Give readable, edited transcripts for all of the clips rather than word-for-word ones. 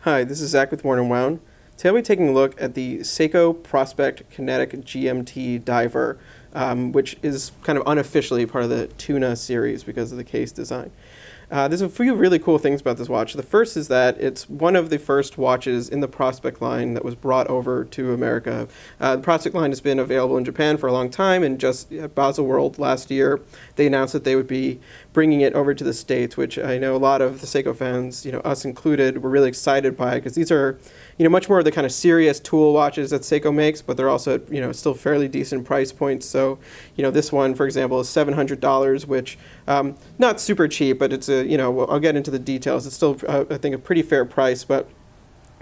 Hi, this is Zach with Worn & Wound. Today we'll be taking a look at the Seiko Prospex Kinetic GMT diver, which is kind of unofficially part of the Tuna series because of the case design. There's a few really cool things about this watch. The first is that it's one of the first watches in the Prospex line that was brought over to America. The Prospex line has been available in Japan for a long time, and just at Basel World last year, they announced that they would be bringing it over to the States, which I know a lot of the Seiko fans, us included, were really excited by, because these are, much more of the kind of serious tool watches that Seiko makes, but they're also, still fairly decent price points. So, this one, for example, is $700, which not super cheap, but it's I'll get into the details. It's still, I think, a pretty fair price, but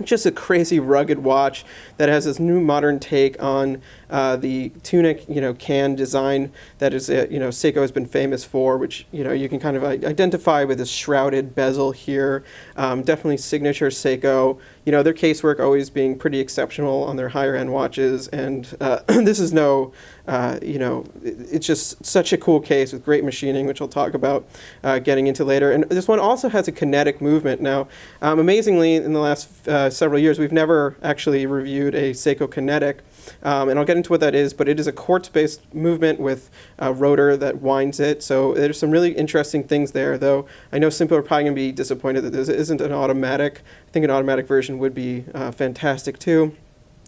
just a crazy rugged watch that has this new modern take on the tunic, can design that is, Seiko has been famous for, which, you can kind of identify with this shrouded bezel here. Definitely signature Seiko. Their casework always being pretty exceptional on their higher end watches, and this is no, it's just such a cool case with great machining, which I'll talk about getting into later. And this one also has a kinetic movement. Now, amazingly, in the last several years, we've never actually reviewed a Seiko Kinetic, and I'll get into what that is, but it is a quartz-based movement with a rotor that winds it, so there's some really interesting things there, though I know some people are probably going to be disappointed that this isn't an automatic. I think an automatic version would be fantastic too.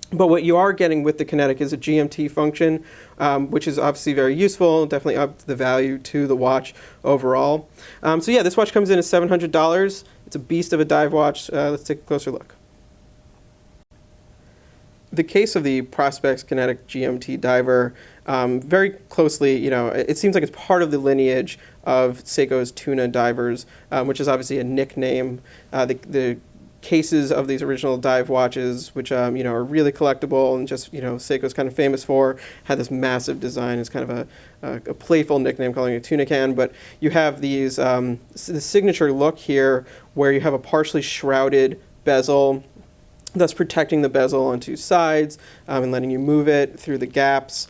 But what you are getting with the Kinetic is a GMT function, which is obviously very useful, definitely up the value to the watch overall. So yeah, this watch comes in at $700. It's a beast of a dive watch. Let's take a closer look. The case of the Prospex Kinetic GMT diver, very closely, it seems like it's part of the lineage of Seiko's Tuna divers, which is obviously a nickname. The cases of these original dive watches, which are really collectible and just Seiko's kind of famous for, had this massive design. It's kind of a playful nickname, calling it a tuna can. But you have these the signature look here, where you have a partially shrouded bezel, thus protecting the bezel on two sides and letting you move it through the gaps.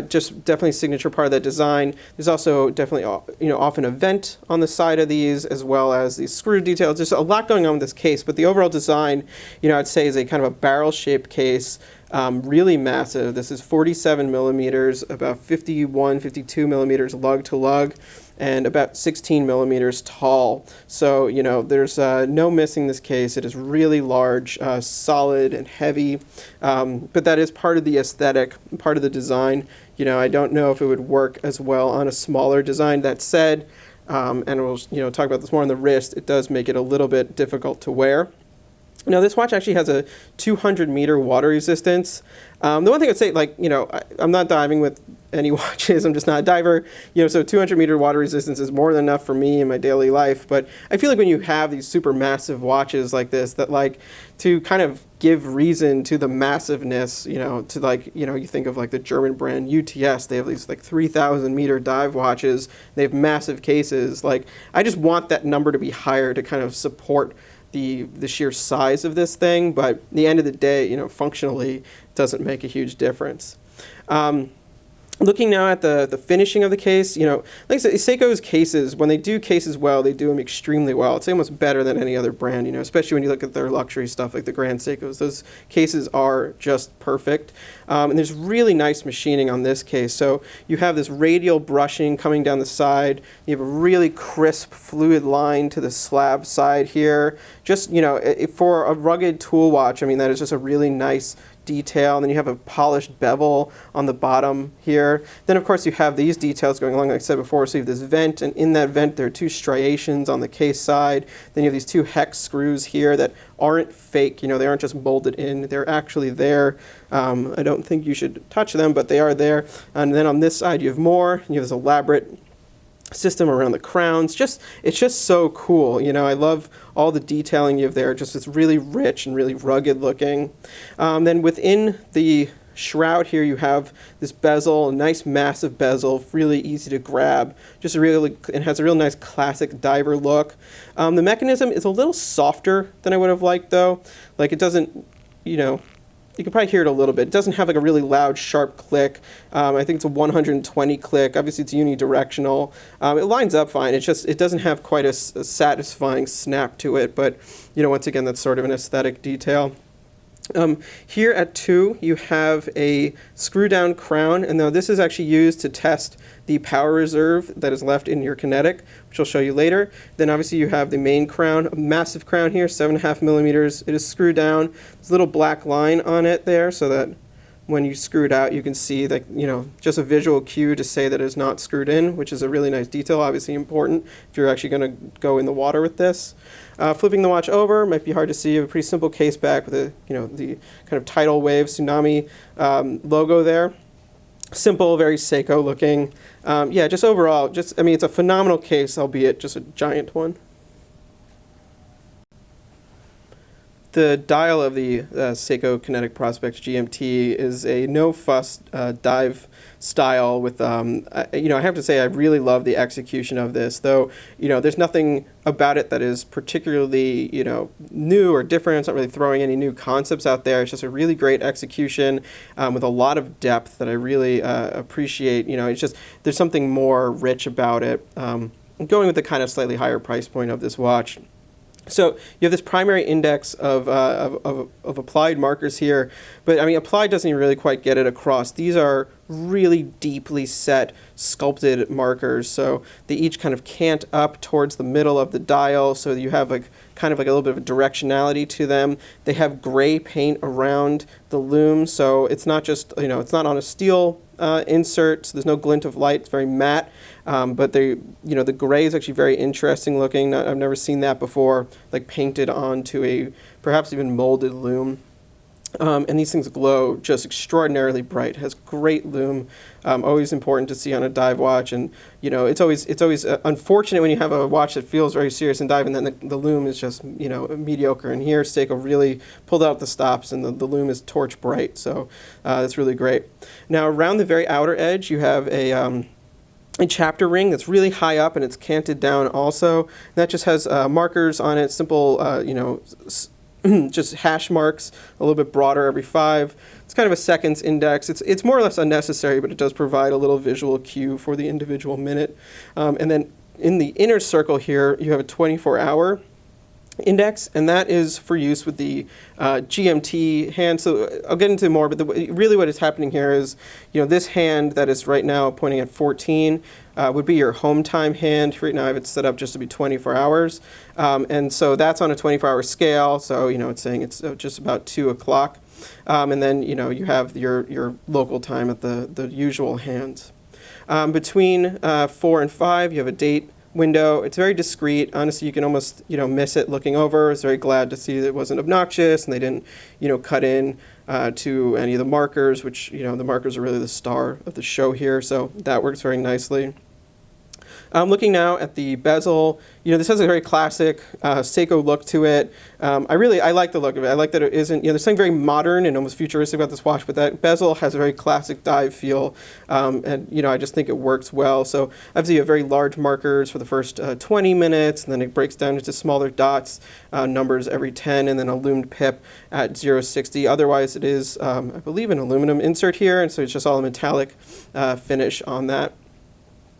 Just definitely a signature part of that design. There's also definitely often a vent on the side of these, as well as these screw details. There's a lot going on with this case, but the overall design, I'd say, is a kind of a barrel-shaped case, really massive. This is 47 millimeters, about 51, 52 millimeters lug to lug, and about 16 millimeters tall. So, there's no missing this case. It is really large, solid, and heavy, but that is part of the aesthetic, part of the design. I don't know if it would work as well on a smaller design. That said, and we'll talk about this more on the wrist, it does make it a little bit difficult to wear. Now, this watch actually has a 200-meter water resistance. The one thing I'd say, I'm not diving with any watches. I'm just not a diver. So 200-meter water resistance is more than enough for me in my daily life. But I feel like when you have these super massive watches like this, that to kind of give reason to the massiveness, you think of the German brand UTS. They have these 3,000-meter dive watches. They have massive cases. I just want that number to be higher to kind of support the sheer size of this thing, but at the end of the day, functionally, it doesn't make a huge difference. Looking now at the finishing of the case, like I said, Seiko's cases, when they do cases well, they do them extremely well. It's almost better than any other brand, especially when you look at their luxury stuff like the Grand Seikos. Those cases are just perfect. And there's really nice machining on this case. So you have this radial brushing coming down the side. You have a really crisp, fluid line to the slab side here. Just, for a rugged tool watch, that is just a really nice detail. And then you have a polished bevel on the bottom here. Then, of course, you have these details going along, like I said before. So you have this vent, and in that vent, there are two striations on the case side. Then you have these two hex screws here that aren't fake. They aren't just molded in. They're actually there. I don't think you should touch them, but they are there. And then on this side, you have more. You have this elaborate system around the crowns. It's just so cool. I love all the detailing you have there. It's really rich and really rugged looking. Then within the shroud here, you have this bezel, a nice massive bezel, really easy to grab. It has a real nice classic diver look. The mechanism is a little softer than I would have liked, though. It doesn't, you can probably hear it a little bit. It doesn't have like a really loud, sharp click. I think it's a 120 click. Obviously, it's unidirectional. It lines up fine. It's just, it doesn't have quite a satisfying snap to it. But, once again, that's sort of an aesthetic detail. Here at 2, you have a screw-down crown, and now this is actually used to test the power reserve that is left in your Kinetic, which I'll show you later. Then obviously you have the main crown, a massive crown here, 7.5 millimeters. It is screwed down. There's a little black line on it there so that when you screw it out, you can see that, just a visual cue to say that it is not screwed in, which is a really nice detail, obviously important if you're actually going to go in the water with this. Flipping the watch over might be hard to see. You have a pretty simple case back with the kind of tidal wave tsunami logo there. Simple, very Seiko looking. Just overall, it's a phenomenal case, albeit just a giant one. The dial of the Seiko Kinetic Prospex GMT is a no-fuss dive style with, I have to say I really love the execution of this, though, there's nothing about it that is particularly, new or different. It's not really throwing any new concepts out there. It's just a really great execution with a lot of depth that I really appreciate. It's just, there's something more rich about it. Going with the kind of slightly higher price point of this watch. So you have this primary index of applied markers here, but applied doesn't even really quite get it across. These are really deeply set, sculpted markers. So they each kind of cant up towards the middle of the dial, so you have kind of a little bit of a directionality to them. They have gray paint around the lume, so it's not just, it's not on a steel insert, so there's no glint of light. It's very matte, but the gray is actually very interesting looking. I've never seen that before, like painted onto a perhaps even molded lume. And these things glow just extraordinarily bright. It has great lume. Always important to see on a dive watch, and it's always unfortunate when you have a watch that feels very serious in diving, and then the lume is just mediocre. And here Seiko really pulled out the stops, and the lume is torch bright. So that's really great. Now around the very outer edge, you have a chapter ring that's really high up, and it's canted down also. And that just has markers on it, simple just hash marks, a little bit broader every 5. It's kind of a seconds index. It's more or less unnecessary, but it does provide a little visual cue for the individual minute. And then in the inner circle here, you have a 24-hour index, and that is for use with the GMT hand. So I'll get into more, but really what is happening here is, this hand that is right now pointing at 14 would be your home time hand. Right now I have it set up just to be 24 hours. And so that's on a 24-hour scale. So, it's saying it's just about 2 o'clock. And then, you have your local time at the usual hands. Between 4 and 5, you have a date window. It's very discreet. Honestly, you can almost, miss it looking over. I was very glad to see that it wasn't obnoxious and they didn't, cut in to any of the markers, which, the markers are really the star of the show here. So that works very nicely. Looking now at the bezel, this has a very classic Seiko look to it. I like the look of it. I like that it isn't, there's something very modern and almost futuristic about this watch, but that bezel has a very classic dive feel, and I just think it works well. So obviously you have very large markers for the first 20 minutes, and then it breaks down into smaller dots, numbers every 10, and then a loomed pip at 0.60. Otherwise it is, I believe, an aluminum insert here, and so it's just all a metallic finish on that.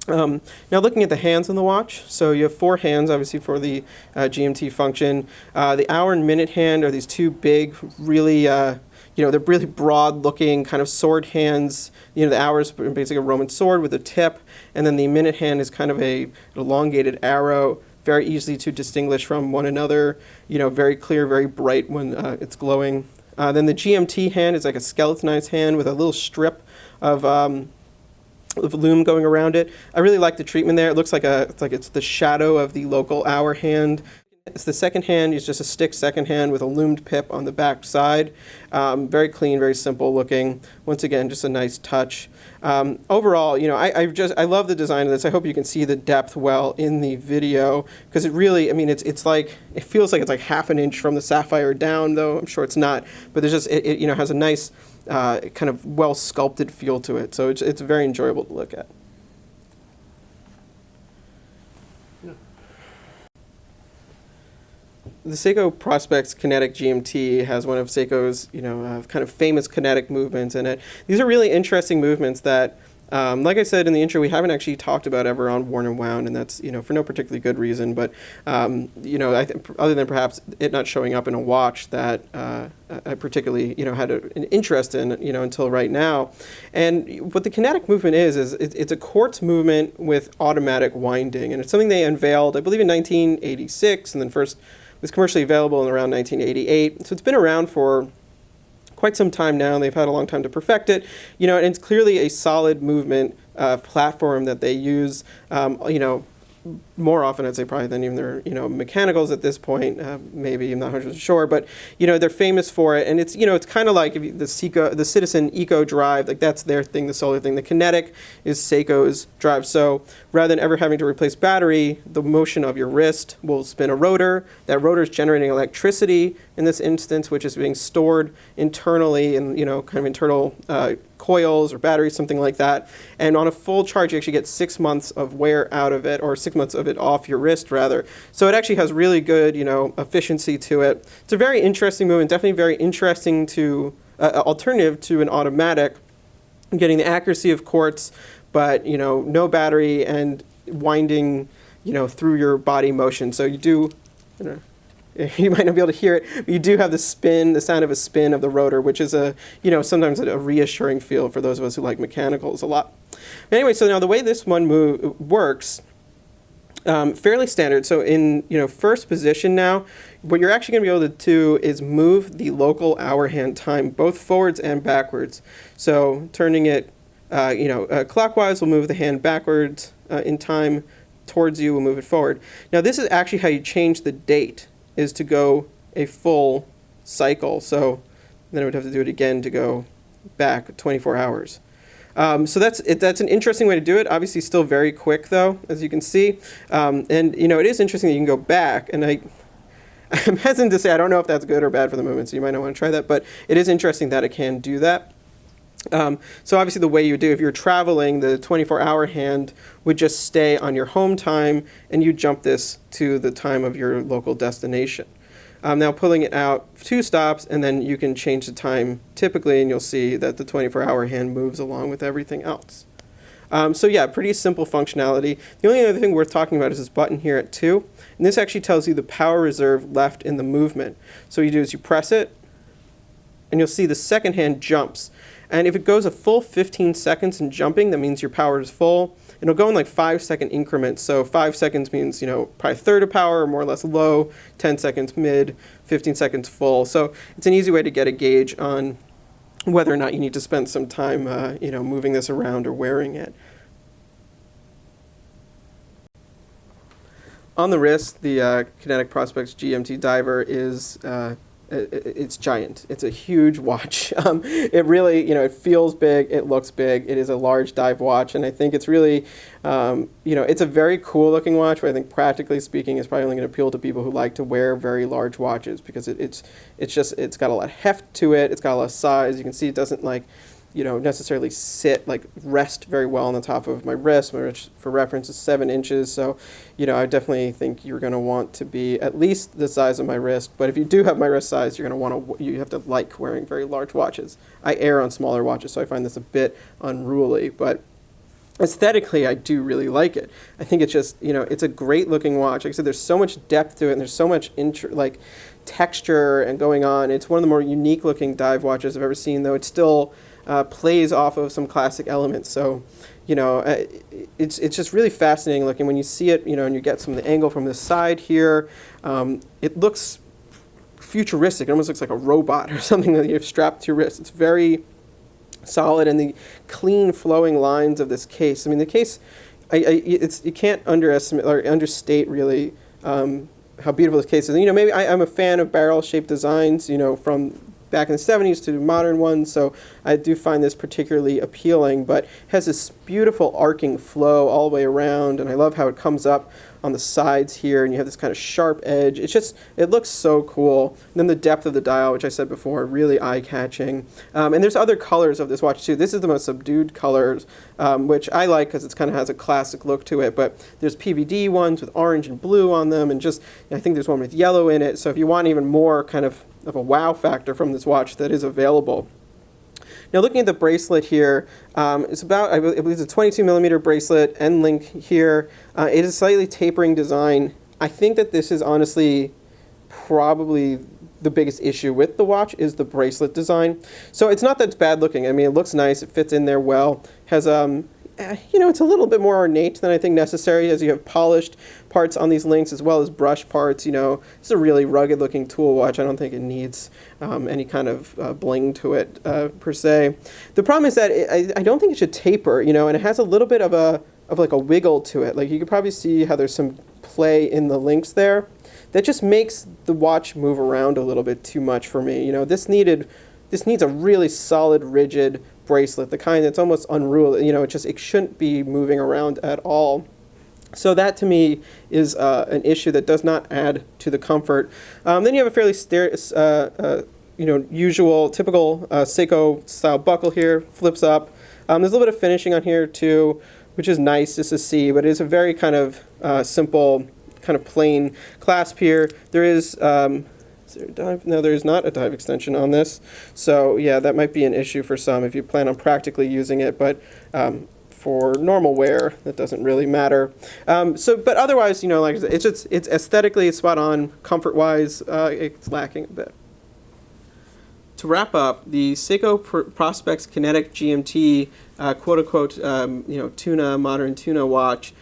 Now looking at the hands on the watch, so you have 4 hands obviously for the GMT function. The hour and minute hand are these 2 big, really, they're really broad looking kind of sword hands. The hour is basically a Roman sword with a tip, and then the minute hand is kind of an elongated arrow, very easy to distinguish from one another, very clear, very bright when it's glowing. Then the GMT hand is like a skeletonized hand with a little strip of lume going around it. I really like the treatment there. It looks like it's the shadow of the local hour hand. It's the second hand is just a stick second hand with a loomed pip on the back side. Very clean, very simple looking. Once again, just a nice touch. Overall, I love the design of this. I hope you can see the depth well in the video, because it really, it's like, it feels like it's like half an inch from the sapphire down, though I'm sure it's not. But there's just, it has a nice kind of well sculpted feel to it. So it's very enjoyable to look at. the Seiko Prospex Kinetic GMT has one of Seiko's, kind of famous kinetic movements in it. These are really interesting movements that, like I said in the intro, we haven't actually talked about ever on Worn and Wound, and that's, for no particularly good reason. But, other than perhaps it not showing up in a watch that I particularly, had an interest in, until right now. And what the kinetic movement is it's a quartz movement with automatic winding, and it's something they unveiled, I believe, in 1986, and then first was commercially available in around 1988. So it's been around for quite some time now, and they've had a long time to perfect it. And it's clearly a solid movement platform that they use, more often, I'd say, probably than even their, mechanicals at this point. Maybe I'm not 100% sure, but they're famous for it. And it's it's kind of like if the Seiko, the Citizen Eco Drive, like that's their thing, the solar thing. The Kinetic is Seiko's drive. So rather than ever having to replace battery, the motion of your wrist will spin a rotor. That rotor is generating electricity in this instance, which is being stored internally in kind of internal coils or batteries, something like that. And on a full charge, you actually get 6 months of wear out of it, or 6 months of it off your wrist, rather. So it actually has really good, efficiency to it. It's a very interesting movement, definitely very interesting to alternative to an automatic. Getting the accuracy of quartz, but no battery and winding, through your body motion. So you do, you might not be able to hear it, but you do have the sound of a spin of the rotor, which is sometimes a reassuring feel for those of us who like mechanicals a lot. Anyway, so now the way this one works, fairly standard. So in first position now, what you're actually going to be able to do is move the local hour hand time both forwards and backwards. So turning it, clockwise will move the hand backwards in time. Towards you will move it forward. Now this is actually how you change the date, is to go a full cycle. So then I would have to do it again to go back 24 hours. So that's an interesting way to do it. Obviously still very quick though, as you can see. And it is interesting that you can go back, and I'm hesitant to say I don't know if that's good or bad for the movement, so you might not want to try that, but it is interesting that it can do that. So obviously the way you do, if you're traveling, the 24-hour hand would just stay on your home time, and you jump this to the time of your local destination. Now pulling it out 2 stops, and then you can change the time typically, and you'll see that the 24-hour hand moves along with everything else. So yeah, pretty simple functionality. The only other thing worth talking about is this button here at 2, and this actually tells you the power reserve left in the movement. So what you do is you press it, and you'll see the second hand jumps. And if it goes a full 15 seconds in jumping, that means your power is full. It'll go in like 5-second increments. So 5 seconds means, probably a third of power, or more or less low, 10 seconds mid, 15 seconds full. So it's an easy way to get a gauge on whether or not you need to spend some time, moving this around or wearing it. On the wrist, the Kinetic Prospex GMT Diver is it's giant. It's a huge watch. It really, it feels big. It looks big. It is a large dive watch, and I think it's really, it's a very cool looking watch. But I think practically speaking, it's probably only going to appeal to people who like to wear very large watches, because it's got a lot of heft to it. It's got a lot of size. You can see it doesn't necessarily rest very well on the top of my wrist, which for reference is 7 inches. So, I definitely think you're going to want to be at least the size of my wrist. But if you do have my wrist size, you have to like wearing very large watches. I err on smaller watches, so I find this a bit unruly. But aesthetically, I do really like it. I think it's just, it's a great looking watch. Like I said, there's so much depth to it, and there's so much texture and going on. It's one of the more unique looking dive watches I've ever seen, though it still plays off of some classic elements. So, it's just really fascinating looking when you see it, and you get some of the angle from the side here. It looks futuristic. It almost looks like a robot or something that you've strapped to your wrist. It's very solid, and the clean flowing lines of this case. I mean, the case, you can't underestimate or understate really how beautiful this case is. And, maybe I'm a fan of barrel-shaped designs, from back in the 70s to modern ones, so I do find this particularly appealing, but it has this beautiful arcing flow all the way around, and I love how it comes up on the sides here, and you have this kind of sharp edge. It looks so cool. And then the depth of the dial, which I said before, really eye-catching. And there's other colors of this watch too. This is the most subdued colors, which I like because it kind of has a classic look to it. But there's PVD ones with orange and blue on them, and I think there's one with yellow in it. So if you want even more kind of a wow factor from this watch, that is available. Now looking at the bracelet here, it's about, I believe it's a 22 millimeter bracelet, end link here. It is a slightly tapering design. I think that this is honestly probably the biggest issue with the watch is the bracelet design. So it's not that it's bad looking. I mean, it looks nice. It fits in there well. Has it's a little bit more ornate than I think necessary, as you have polished parts on these links as well as brush parts. It's a really rugged looking tool watch. I don't think it needs any kind of bling to it per se. The problem is that I don't think it should taper, and it has a little bit of a wiggle to it. Like you could probably see how there's some play in the links there. That just makes the watch move around a little bit too much for me. This needs a really solid, rigid bracelet, the kind that's almost unruly. It shouldn't be moving around at all. So that to me is an issue that does not add to the comfort. Then you have a fairly usual, typical Seiko style buckle here, flips up. There's a little bit of finishing on here too, which is nice just to see, but it is a very kind of simple, kind of plain clasp here. There is there a dive? No, there is not a dive extension on this. So yeah, that might be an issue for some if you plan on practically using it, but for normal wear, that doesn't really matter. But otherwise, like I said, it's aesthetically spot on. Comfort-wise, it's lacking a bit. To wrap up, the Seiko Prospex Kinetic GMT, quote-unquote, modern tuna watch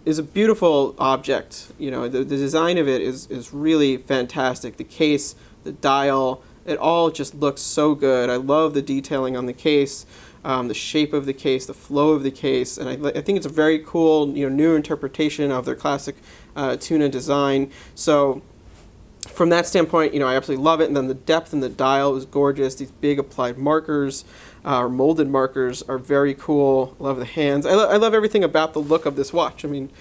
is a beautiful object. The design of it is really fantastic. The case, the dial, it all just looks so good. I love the detailing on the case, the shape of the case, the flow of the case, and I think it's a very cool, new interpretation of their classic tuna design. So from that standpoint, I absolutely love it. And then the depth in the dial is gorgeous. These big applied markers, or molded markers, are very cool. I love the hands. I love everything about the look of this watch. I mean,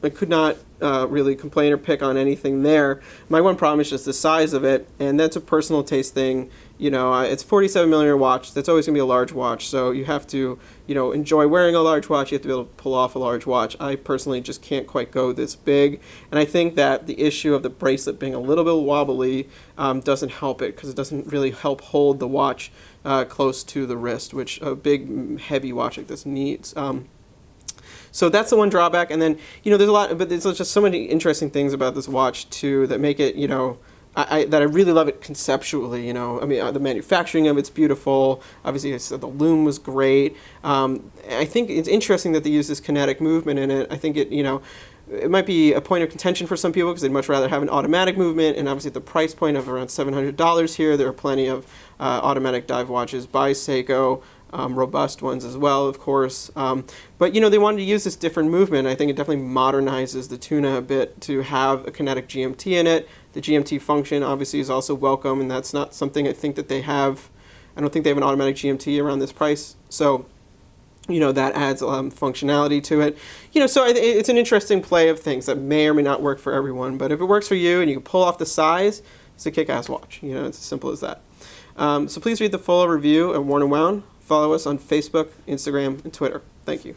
I could not really complain or pick on anything there. My one problem is just the size of it, and that's a personal taste thing. It's a 47 millimeter watch. That's always going to be a large watch, so you have to, enjoy wearing a large watch. You have to be able to pull off a large watch. I personally just can't quite go this big, and I think that the issue of the bracelet being a little bit wobbly doesn't help it, because it doesn't really help hold the watch close to the wrist, which a big, heavy watch like this needs. So that's the one drawback, and then there's a lot, but there's just so many interesting things about this watch too that make it that I really love it conceptually. I mean, the manufacturing of it's beautiful. Obviously, I said the loom was great. I think it's interesting that they use this kinetic movement in it. I think it might be a point of contention for some people because they'd much rather have an automatic movement, and obviously at the price point of around $700 here, there are plenty of automatic dive watches by Seiko. Robust ones as well, of course. But they wanted to use this different movement. I think it definitely modernizes the tuna a bit to have a kinetic GMT in it. The GMT function obviously is also welcome, and that's not something I think that they have. I don't think they have an automatic GMT around this price. So that adds functionality to it. So it's an interesting play of things that may or may not work for everyone. But if it works for you and you can pull off the size, it's a kick-ass watch. It's as simple as that. So please read the full review of Worn and Wound. Follow us on Facebook, Instagram, and Twitter. Thank you.